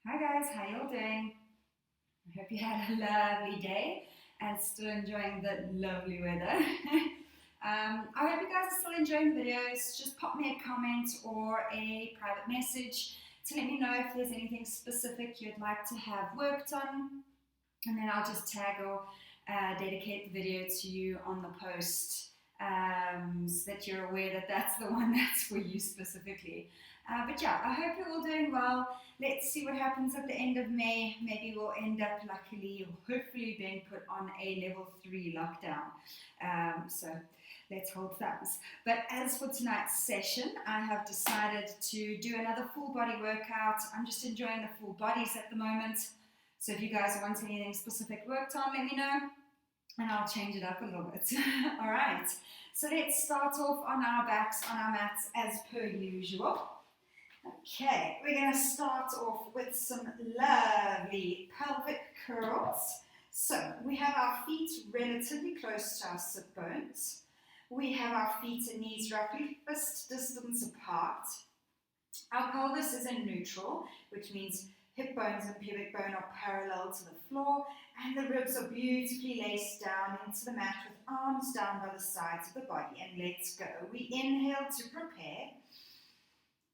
Hi guys, how you all doing? I hope you had a lovely day and still enjoying the lovely weather. I hope you guys are still enjoying the videos. Just pop me a comment or a private message to let me know if there's anything specific you'd like to have worked on, and then I'll just tag or dedicate the video to you on the post, so that you're aware that that's the one that's for you specifically. But yeah, I hope you're all doing well. Let's see what happens at the end of May. Maybe we'll end up, luckily or hopefully, being put on a level 3 lockdown. So let's hold thumbs. But as for tonight's session, I have decided to do another full body workout. I'm just enjoying the full bodies at the moment. So if you guys want anything specific worked on, let me know and I'll change it up a little bit. All right, so let's start off on our backs, on our mats as per usual. Okay, we're going to start off with some lovely pelvic curls. So we have our feet relatively close to our sit bones. We have our feet and knees roughly fist distance apart. Our pelvis is in neutral, which means hip bones and pubic bone are parallel to the floor, and the ribs are beautifully laced down into the mat with arms down by the sides of the body. And let's go. We inhale to prepare.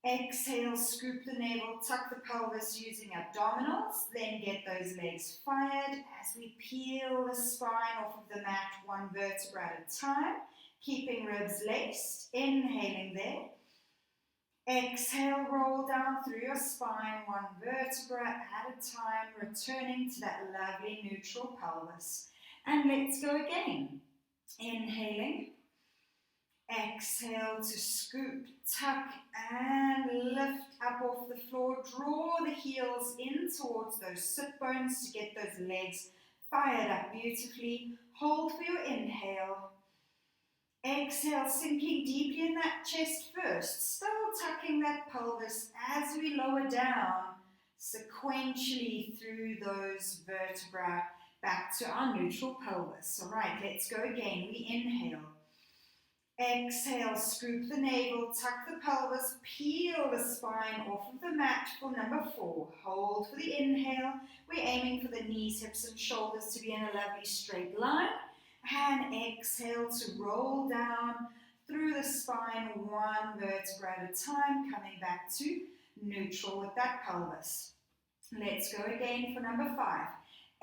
Exhale, scoop the navel, tuck the pelvis using abdominals, then get those legs fired as we peel the spine off of the mat one vertebra at a time, keeping ribs laced. Inhaling there. Exhale, roll down through your spine one vertebra at a time, returning to that lovely neutral pelvis. And let's go again. Inhaling. Exhale to scoop, tuck, and lift up off the floor. Draw the heels in towards those sit bones to get those legs fired up beautifully. Hold for your inhale. Exhale, sinking deeply in that chest first. Still tucking that pelvis as we lower down sequentially through those vertebrae back to our neutral pelvis. All right, let's go again. We inhale. Exhale, scoop the navel, tuck the pelvis, peel the spine off of the mat for number 4. Hold for the inhale. We're aiming for the knees, hips, and shoulders to be in a lovely straight line. And exhale to roll down through the spine one vertebra at a time, coming back to neutral with that pelvis. Let's go again for number 5.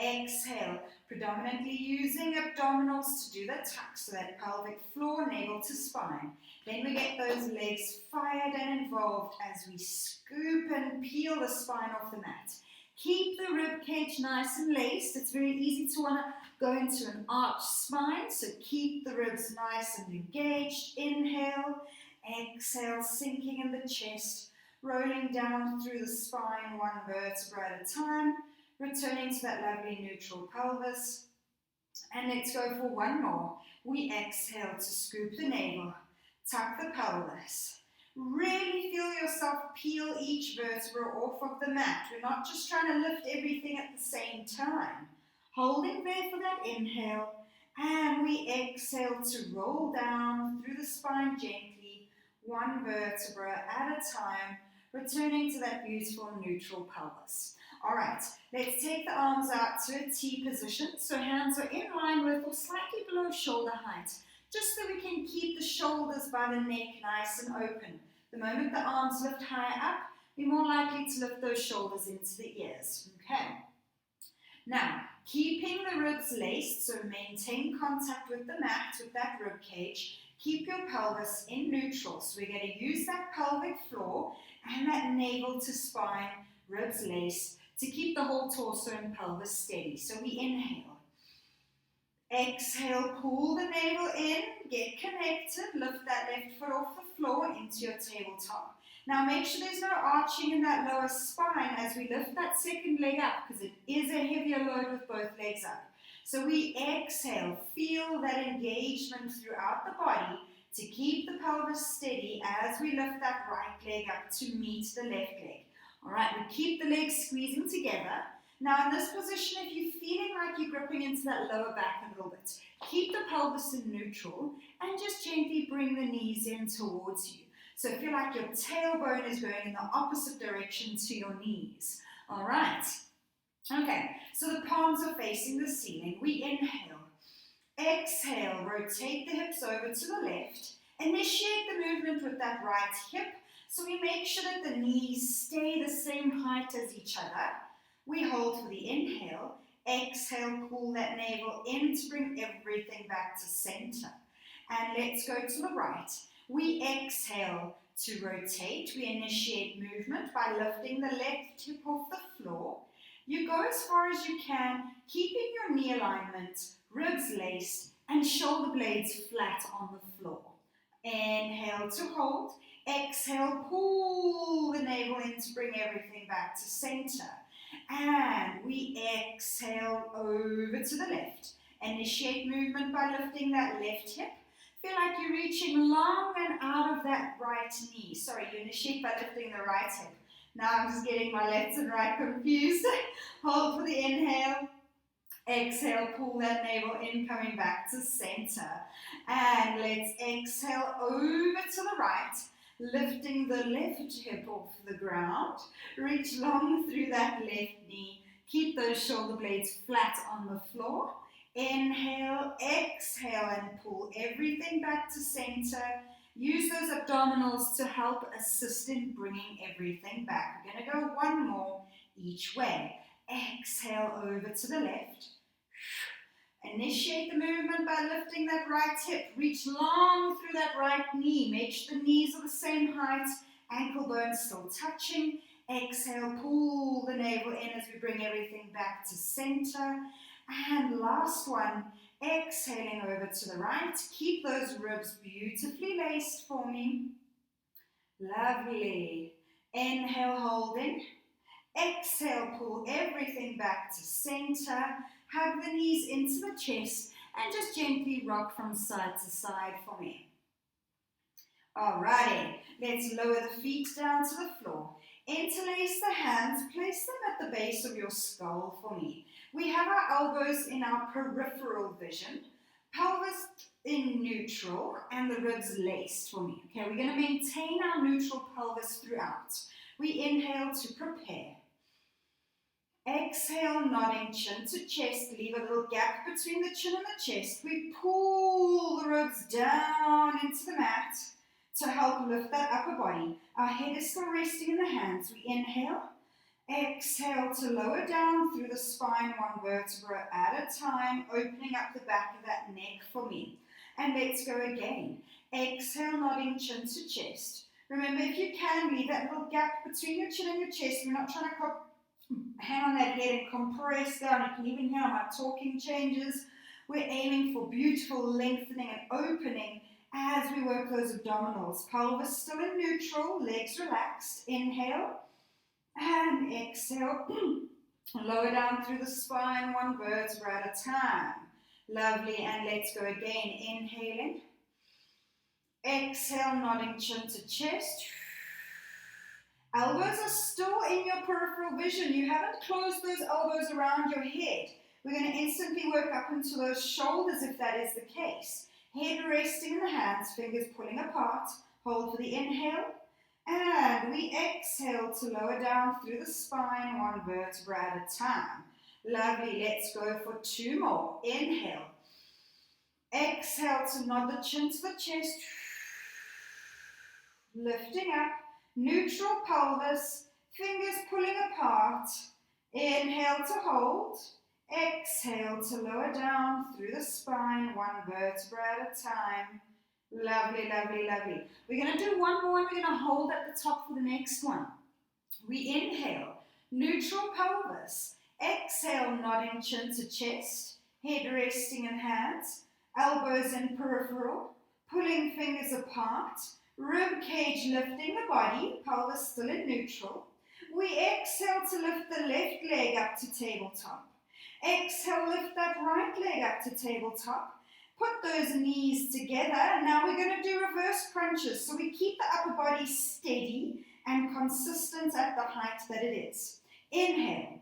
Exhale, predominantly using abdominals to do the tuck, so that pelvic floor, navel to spine. Then we get those legs fired and involved as we scoop and peel the spine off the mat. Keep the rib cage nice and laced. It's very easy to want to go into an arched spine, so keep the ribs nice and engaged. Inhale, exhale, sinking in the chest, rolling down through the spine one vertebra at a time, returning to that lovely neutral pelvis. And let's go for one more. We exhale to scoop the navel, tuck the pelvis. Really feel yourself peel each vertebra off of the mat. We're not just trying to lift everything at the same time. Holding there for that inhale, and we exhale to roll down through the spine gently, one vertebra at a time, returning to that beautiful neutral pelvis. All right, let's take the arms out to a T position, so hands are in line with or slightly below shoulder height, just so we can keep the shoulders by the neck nice and open. The moment the arms lift higher up, we're more likely to lift those shoulders into the ears. Okay. Now, keeping the ribs laced, so maintain contact with the mat, with that rib cage. Keep your pelvis in neutral. So we're going to use that pelvic floor and that navel to spine, ribs laced, to keep the whole torso and pelvis steady. So we inhale. Exhale, pull the navel in, get connected, lift that left foot off the floor into your tabletop. Now make sure there's no arching in that lower spine as we lift that second leg up, because it is a heavier load with both legs up. So we exhale, feel that engagement throughout the body to keep the pelvis steady as we lift that right leg up to meet the left leg. All right, we keep the legs squeezing together. Now in this position, if you're feeling like you're gripping into that lower back a little bit, keep the pelvis in neutral and just gently bring the knees in towards you. So feel like your tailbone is going in the opposite direction to your knees. All right. Okay, so the palms are facing the ceiling. We inhale. Exhale, rotate the hips over to the left. Initiate the movement with that right hip. So we make sure that the knees stay the same height as each other. We hold for the inhale. Exhale, pull that navel in to bring everything back to center. And let's go to the right. We exhale to rotate. We initiate movement by lifting the left hip off the floor. You go as far as you can, keeping your knee alignment, ribs laced, and shoulder blades flat on the floor. Inhale to hold. Exhale, pull the navel in to bring everything back to center. And we exhale over to the left. Initiate movement by lifting that left hip. Feel like you're reaching long and out of that right knee. Sorry, you initiate by lifting the right hip. Now I'm just getting my left and right confused. Hold for the inhale. Exhale, pull that navel in, coming back to center. And let's exhale over to the right, lifting the left hip off the ground. Reach long through that left knee. Keep those shoulder blades flat on the floor. Inhale, exhale, and pull everything back to center. Use those abdominals to help assist in bringing everything back. We're going to go one more each way. Exhale over to the left. Initiate the movement by lifting that right hip. Reach long through that right knee. Make sure the knees are the same height. Ankle bones still touching. Exhale, pull the navel in as we bring everything back to center. And last one, exhaling over to the right. Keep those ribs beautifully laced for me. Lovely. Inhale, holding. Exhale, pull everything back to center. Hug the knees into the chest and just gently rock from side to side for me. Alrighty, let's lower the feet down to the floor. Interlace the hands, place them at the base of your skull for me. We have our elbows in our peripheral vision, pelvis in neutral, and the ribs laced for me. Okay, we're going to maintain our neutral pelvis throughout. We inhale to prepare. Exhale, nodding chin to chest. Leave a little gap between the chin and the chest. We pull the ribs down into the mat to help lift that upper body. Our head is still resting in the hands. We inhale. Exhale to lower down through the spine, one vertebra at a time, opening up the back of that neck for me. And let's go again. Exhale, nodding chin to chest. Remember, if you can, leave that little gap between your chin and your chest. We're not trying to hang on that head and compress down. You can even hear my talking changes. We're aiming for beautiful lengthening and opening as we work those abdominals. Pelvis still in neutral, legs relaxed. Inhale and exhale. Lower down through the spine, one vertebra at a time. Lovely, and let's go again. Inhaling. Exhale, nodding chin to chest. Elbows are still in your peripheral vision. You haven't closed those elbows around your head. We're going to instantly work up into those shoulders if that is the case. Head resting in the hands, fingers pulling apart. Hold for the inhale. And we exhale to lower down through the spine, one vertebra at a time. Lovely. Let's go for two more. Inhale. Exhale to nod the chin to the chest. Lifting up. Neutral pelvis, fingers pulling apart. Inhale to hold. Exhale to lower down through the spine, one vertebra at a time. Lovely, lovely, lovely. We're going to do one more and we're going to hold at the top for the next one. We inhale, neutral pelvis. Exhale, nodding chin to chest. Head resting in hands. Elbows in peripheral. Pulling fingers apart. Rib cage lifting the body, pelvis still in neutral. We exhale to lift the left leg up to tabletop. Exhale, lift that right leg up to tabletop. Put those knees together. And now we're going to do reverse crunches. So we keep the upper body steady and consistent at the height that it is. Inhale.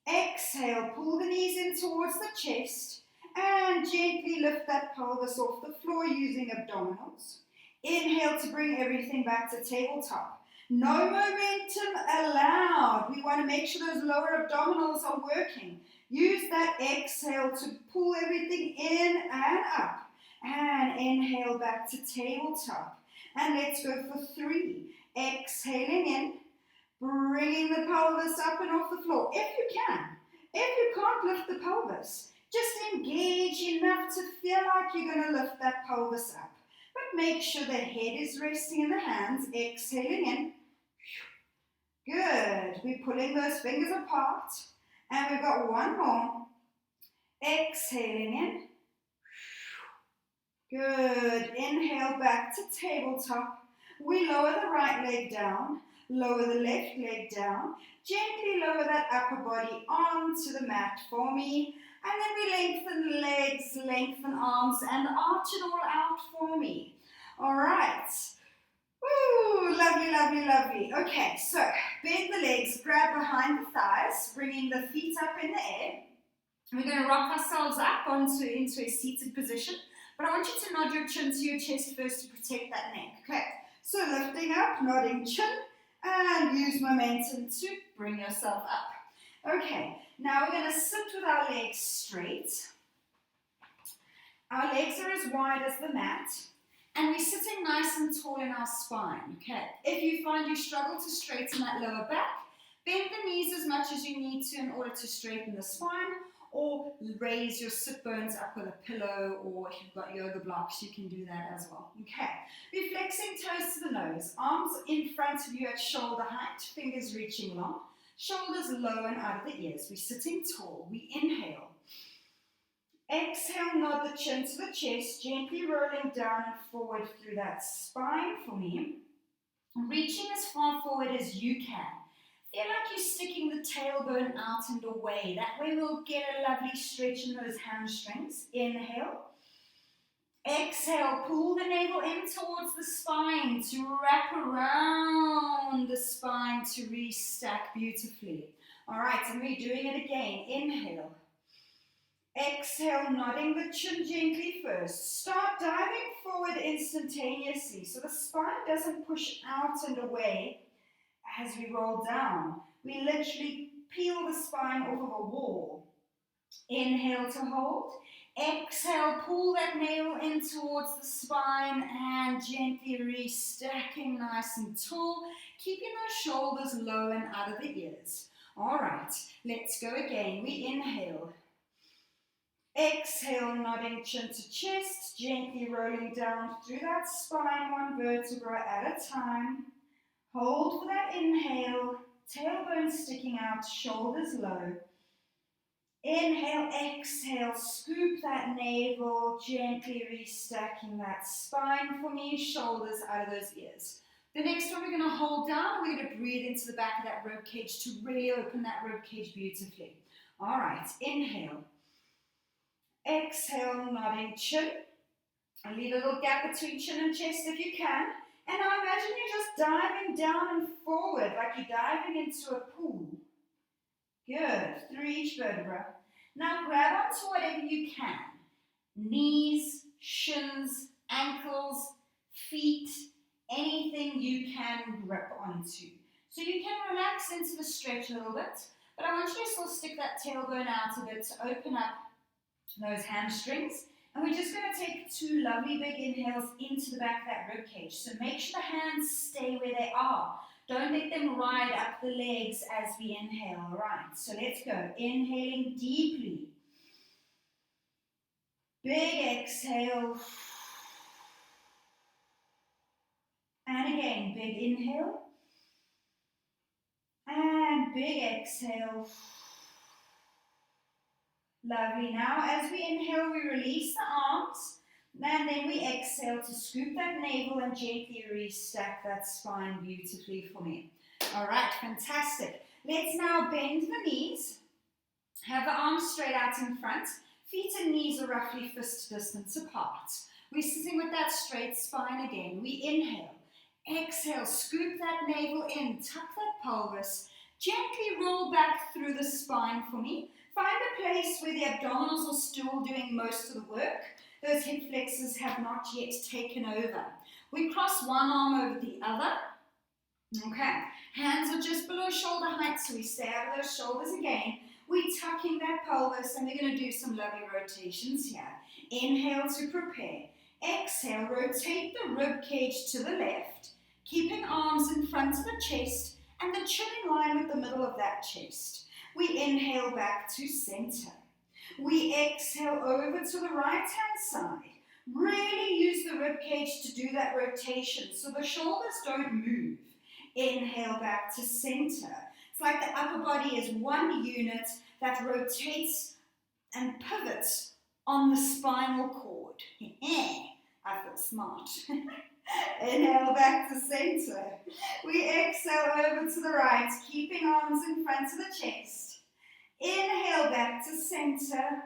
Exhale, pull the knees in towards the chest. And gently lift that pelvis off the floor using abdominals. Inhale to bring everything back to tabletop. No momentum allowed. We want want to make sure those lower abdominals are working. Use that exhale to pull everything in and up. And inhale back to tabletop. And let's go for 3. Exhaling in, bringing the pelvis up and off the floor, if you can. If you can't lift the pelvis, just engage enough to feel like you're going to lift that pelvis up. But make sure the head is resting in the hands, exhaling in. Good. We're pulling those fingers apart. And we've got one more. Exhaling in. Good. Inhale back to tabletop. We lower the right leg down. Lower the left leg down. Gently lower that upper body onto the mat for me. And then we lengthen the legs, lengthen arms, and arch it all out for me. All right. Ooh, lovely, lovely, lovely. Okay, so bend the legs, grab behind the thighs, bringing the feet up in the air. We're going to rock ourselves up into a seated position. But I want you to nod your chin to your chest first to protect that neck. Okay, so lifting up, nodding chin, and use momentum to bring yourself up. Okay, now we're going to sit with our legs straight. Our legs are as wide as the mat, and we're sitting nice and tall in our spine. Okay, if you find you struggle to straighten that lower back, bend the knees as much as you need to in order to straighten the spine, or raise your sit bones up with a pillow, or if you've got yoga blocks, you can do that as well. Okay, we're flexing toes to the nose, arms in front of you at shoulder height, fingers reaching long, shoulders low and out of the ears. We're sitting tall. We inhale. Exhale, nod the chin to the chest, gently rolling down and forward through that spine for me. Reaching as far forward as you can. Feel like you're sticking the tailbone out and away. That way we'll get a lovely stretch in those hamstrings. Inhale. Exhale, pull the navel in towards the spine to wrap around the spine to restack beautifully. All right, and we're doing it again. Inhale. Exhale, nodding the chin gently first. Start diving forward instantaneously so the spine doesn't push out and away as we roll down. We literally peel the spine off of a wall. Inhale to hold. Exhale, pull that navel in towards the spine and gently restacking nice and tall, keeping those shoulders low and out of the ears. All right, let's go again. We inhale. Exhale, nodding chin to chest, gently rolling down through that spine, one vertebra at a time. Hold for that inhale, tailbone sticking out, shoulders low. Inhale, exhale, scoop that navel, gently restacking that spine for me, shoulders out of those ears. The next one we're going to hold down, we're going to breathe into the back of that rib cage to really open that rib cage beautifully. All right, inhale. Exhale, nodding chin. And leave a little gap between chin and chest if you can. And now imagine you're just diving down and forward like you're diving into a pool. Good, through each vertebra. Now grab onto whatever you can. Knees, shins, ankles, feet, anything you can grip onto. So you can relax into the stretch a little bit, but I want you to still stick that tailbone out a bit to open up those hamstrings. And we're just going to take 2 lovely big inhales into the back of that rib cage. So make sure the hands stay where they are. Don't let them ride up the legs as we inhale. All right, so let's go. Inhaling deeply. Big exhale. And again, big inhale. And big exhale. Lovely. Now, as we inhale, we release the arms. And then we exhale to scoop that navel and gently restack that spine beautifully for me. All right, fantastic. Let's now bend the knees. Have the arms straight out in front. Feet and knees are roughly fist distance apart. We're sitting with that straight spine again. We inhale. Exhale, scoop that navel in. Tuck that pelvis. Gently roll back through the spine for me. Find a place where the abdominals are still doing most of the work. Those hip flexors have not yet taken over. We cross one arm over the other. Okay, hands are just below shoulder height, so we stay out of those shoulders again. We're tucking that pelvis, and we're going to do some lovely rotations here. Inhale to prepare. Exhale, rotate the rib cage to the left, keeping arms in front of the chest and the chin in line with the middle of that chest. We inhale back to center. We exhale over to the right-hand side. Really use the rib cage to do that rotation so the shoulders don't move. Inhale back to center. It's like the upper body is one unit that rotates and pivots on the spinal cord. I feel smart. Inhale back to center. We exhale over to the right, keeping arms in front of the chest. Inhale back to center.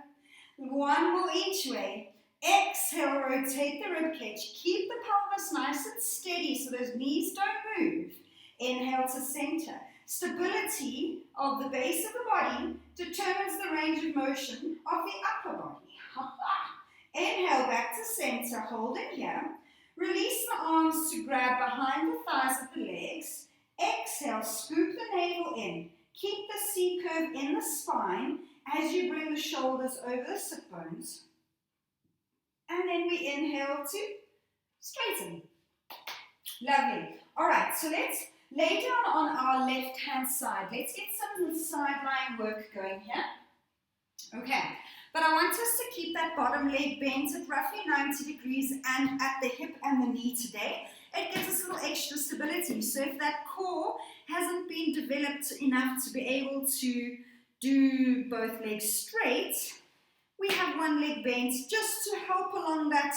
One more each way. Exhale, rotate the ribcage. Keep the pelvis nice and steady so those knees don't move. Inhale to center. Stability of the base of the body determines the range of motion of the upper body. Inhale back to center, hold it here. Release the arms to grab behind the thighs of the legs. Exhale, scoop the navel in. Keep the C-curve in the spine as you bring the shoulders over the sit bones. And then we inhale to straighten. Lovely. All right, so let's lay down on our left-hand side. Let's get some sideline work going here. Okay, but I want us to keep that bottom leg bent at roughly 90 degrees and at the hip and the knee today. It gives us a little extra stability. So if that core hasn't been developed enough to be able to do both legs straight, we have one leg bent just to help along that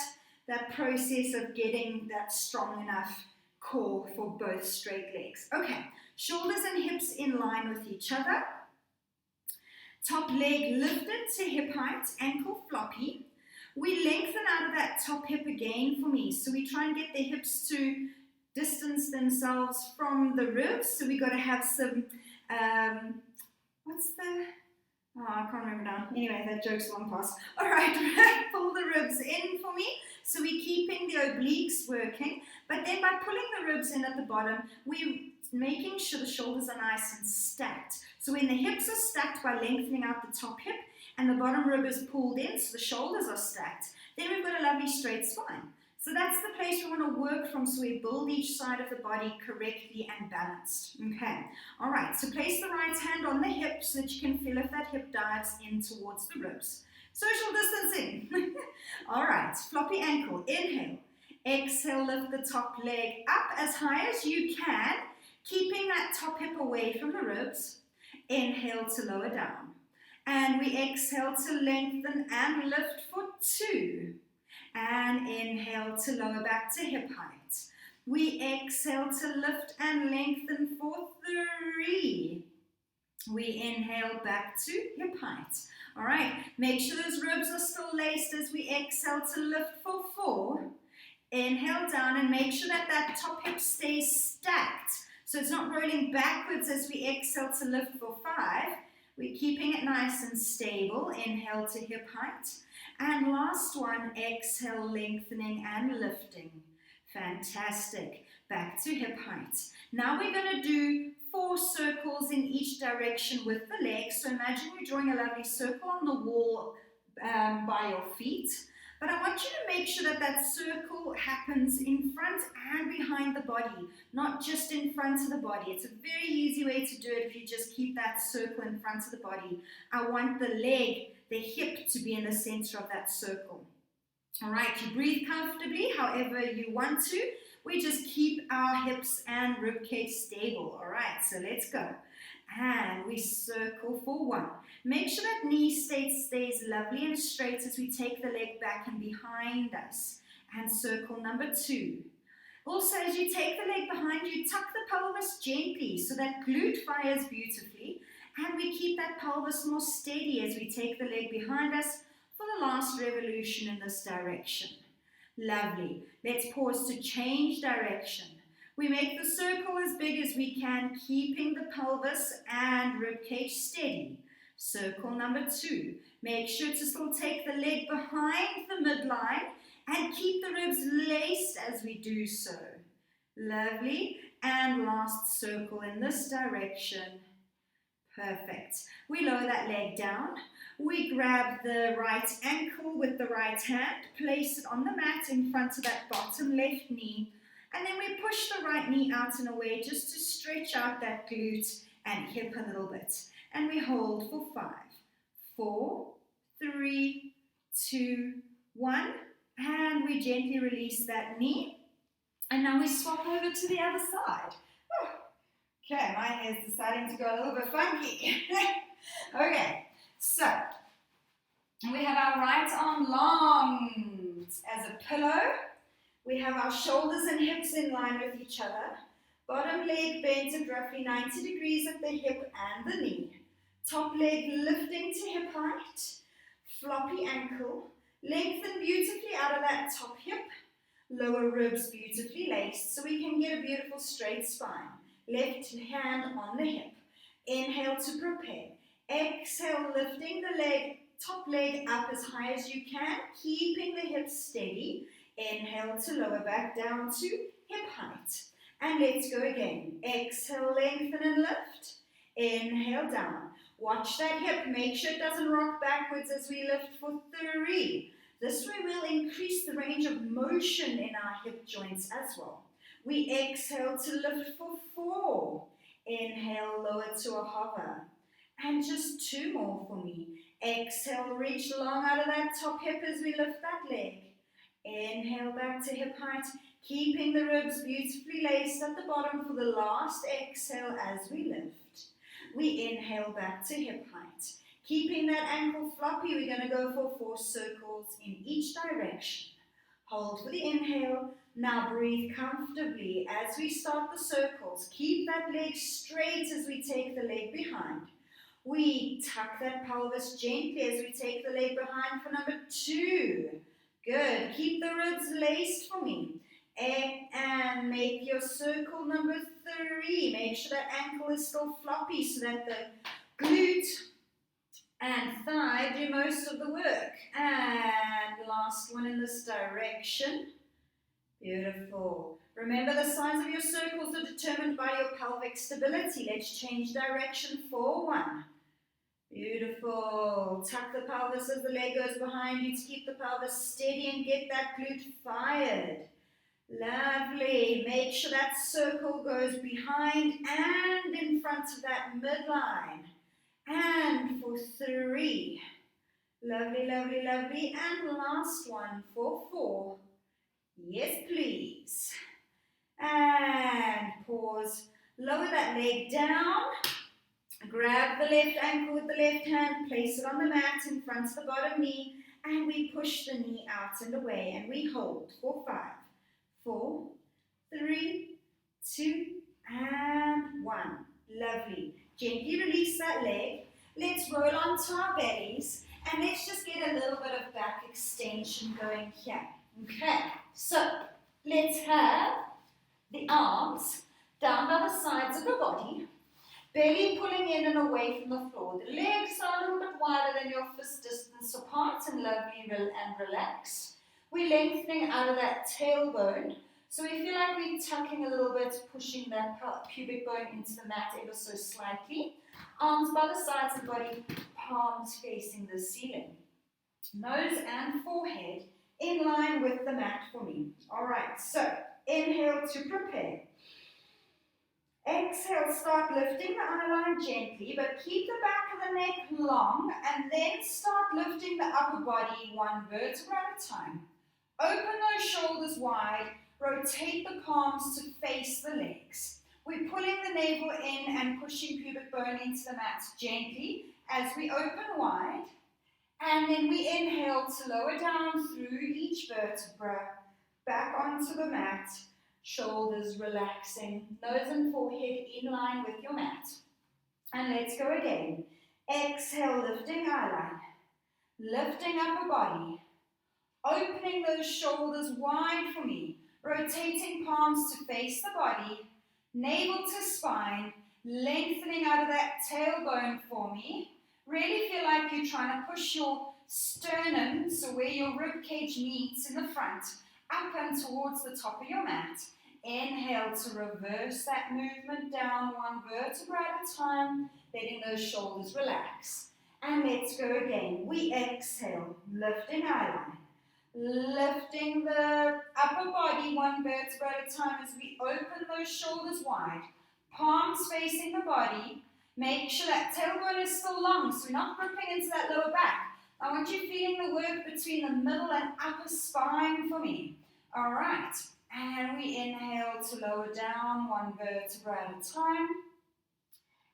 process of getting that strong enough core for both straight legs. Okay, shoulders and hips in line with each other. Top leg lifted to hip height, ankle floppy. We lengthen out of that top hip again for me. So we try and get the hips to distance themselves from the ribs. So we got to have some, I can't remember now. Anyway, that joke's long past. All right, pull the ribs in for me. So we're keeping the obliques working. But then by pulling the ribs in at the bottom, we're making sure the shoulders are nice and stacked. So when the hips are stacked by lengthening out the top hip, and the bottom rib is pulled in, so the shoulders are stacked, then we've got a lovely straight spine. So that's the place we want to work from, so we build each side of the body correctly and balanced. Okay, all right, so place the right hand on the hip so that you can feel if that hip dives in towards the ribs. Social distancing. All right, floppy ankle, inhale. Exhale, lift the top leg up as high as you can, keeping that top hip away from the ribs. Inhale to lower down. And we exhale to lengthen and lift for 2. And inhale to lower back to hip height. We exhale to lift and lengthen for 3. We inhale back to hip height. All right, make sure those ribs are still laced as we exhale to lift for 4. Inhale down and make sure that that top hip stays stacked. So it's not rolling backwards as we exhale to lift for 5. We're keeping it nice and stable. Inhale to hip height. And last one, exhale, lengthening and lifting. Fantastic. Back to hip height. Now we're going to do 4 circles in each direction with the legs. So imagine you're drawing a lovely circle on the wall by your feet. But I want you to make sure that that circle happens in front and behind the body, not just in front of the body. It's a very easy way to do it if you just keep that circle in front of the body. I want the leg, the hip, to be in the center of that circle. All right, you breathe comfortably however you want to. We just keep our hips and ribcage stable. All right, so let's go. And we circle for 1. Make sure that knee stays lovely and straight as we take the leg back and behind us. And circle number 2. Also, as you take the leg behind you, tuck the pelvis gently so that glute fires beautifully. And we keep that pelvis more steady as we take the leg behind us for the last revolution in this direction. Lovely. Let's pause to change direction. We make the circle as big as we can, keeping the pelvis and ribcage steady. Circle number 2. Make sure to still take the leg behind the midline and keep the ribs laced as we do so. Lovely. and last circle in this direction. Perfect. We lower that leg down. We grab the right ankle with the right hand, place it on the mat in front of that bottom left knee, and then we push the right knee out and away just to stretch out that glute and hip a little bit. And we hold for 5, 4, 3, 2, 1, and we gently release that knee. And now we swap over to the other side. Okay, my hair's deciding to go a little bit funky. Okay, so we have our right arm long as a pillow. We have our shoulders and hips in line with each other. Bottom leg bent at roughly 90 degrees at the hip and the knee. Top leg lifting to hip height. Floppy ankle. Lengthen beautifully out of that top hip. Lower ribs beautifully laced so we can get a beautiful straight spine. Left hand on the hip. Inhale to prepare. Exhale, lifting the leg, top leg up as high as you can, keeping the hips steady. Inhale to lower back down to hip height. And let's go again. Exhale, lengthen and lift. Inhale down. Watch that hip. Make sure it doesn't rock backwards as we lift for 3. This way we'll increase the range of motion in our hip joints as well. We exhale to lift for 4. Inhale, lower to a hover. And just 2 more for me. Exhale, reach long out of that top hip as we lift that leg. Inhale back to hip height, keeping the ribs beautifully laced at the bottom for the last exhale as we lift. We inhale back to hip height. Keeping that ankle floppy, we're going to go for 4 circles in each direction. Hold for the inhale. Now breathe comfortably as we start the circles. Keep that leg straight as we take the leg behind. We tuck that pelvis gently as we take the leg behind for number 2. Good. Keep the ribs laced for me. And make your circle number 3. Make sure that ankle is still floppy so that the glute and thigh do most of the work. And last one in this direction. Beautiful. Remember, the size of your circles are determined by your pelvic stability. Let's change direction for 1. Beautiful. Tuck the pelvis as the leg goes behind you to keep the pelvis steady and get that glute fired. Lovely. Make sure that circle goes behind and in front of that midline. And for 3. Lovely, lovely, lovely. And last one for 4. Yes, please. And pause. Lower that leg down. Grab the left ankle with the left hand. Place it on the mat in front of the bottom knee. And we push the knee out and away. And we hold for 5, 4, 3, 2, and 1. Lovely. Gently release that leg. Let's roll onto our bellies. And let's just get a little bit of back extension going here. Okay, so let's have the arms down by the sides of the body, belly pulling in and away from the floor. The legs are a little bit wider than your fist distance apart and lovely and relax. We're lengthening out of that tailbone, so we feel like we're tucking a little bit, pushing that pubic bone into the mat ever so slightly. Arms by the sides of the body, palms facing the ceiling. Nose and forehead in line with the mat for me. All right, so inhale to prepare. Exhale, start lifting the eye line gently, but keep the back of the neck long, and then start lifting the upper body 1 vertebra at a time. Open those shoulders wide, rotate the palms to face the legs. We're pulling the navel in and pushing pubic bone into the mat gently as we open wide. And then we inhale to lower down through each vertebra, back onto the mat, shoulders relaxing, nose and forehead in line with your mat. And let's go again. Exhale, lifting eye line, lifting upper body, opening those shoulders wide for me, rotating palms to face the body, navel to spine, lengthening out of that tailbone for me. Really feel like you're trying to push your sternum, so where your rib cage meets in the front, up and towards the top of your mat. Inhale to reverse that movement down one vertebra at a time, letting those shoulders relax. And let's go again. We exhale, lifting eye line. Lifting the upper body one vertebra at a time as we open those shoulders wide. Palms facing the body. Make sure that tailbone is still long, so we're not gripping into that lower back. I want you feeling the work between the middle and upper spine for me. All right. And we inhale to lower down one vertebra at a time.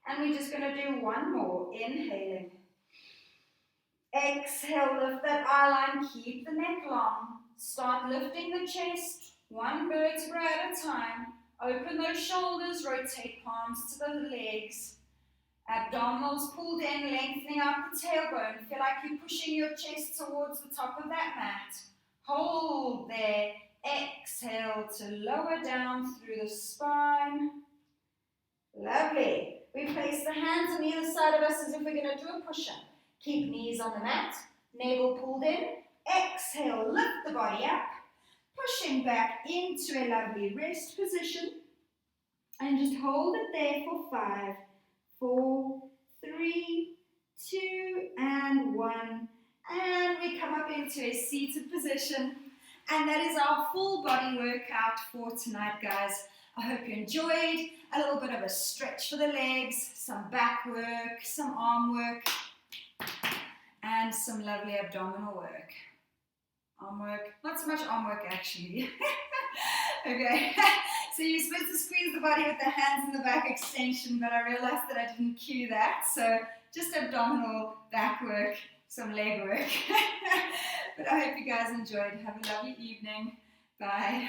And we're just going to do one more. Inhaling. Exhale, lift that eye line, keep the neck long. Start lifting the chest, one vertebra at a time. Open those shoulders, rotate palms to the legs. Abdominals pulled in, lengthening out the tailbone. Feel like you're pushing your chest towards the top of that mat. Hold there. Exhale to lower down through the spine. Lovely. We place the hands on either side of us as if we're going to do a push-up. Keep knees on the mat, navel pulled in. Exhale, lift the body up. Pushing back into a lovely rest position. And just hold it there for 5, 4, 3, 2, and 1. And we come up into a seated position. And that is our full body workout for tonight, guys. I hope you enjoyed. A little bit of a stretch for the legs, some back work, some arm work, and some lovely abdominal work. Arm work, not so much arm work actually. Okay, so you're supposed to squeeze the body with the hands in the back extension, but I realized that I didn't cue that. So just abdominal, back work, some leg work. But I hope you guys enjoyed. Have a lovely evening. Bye.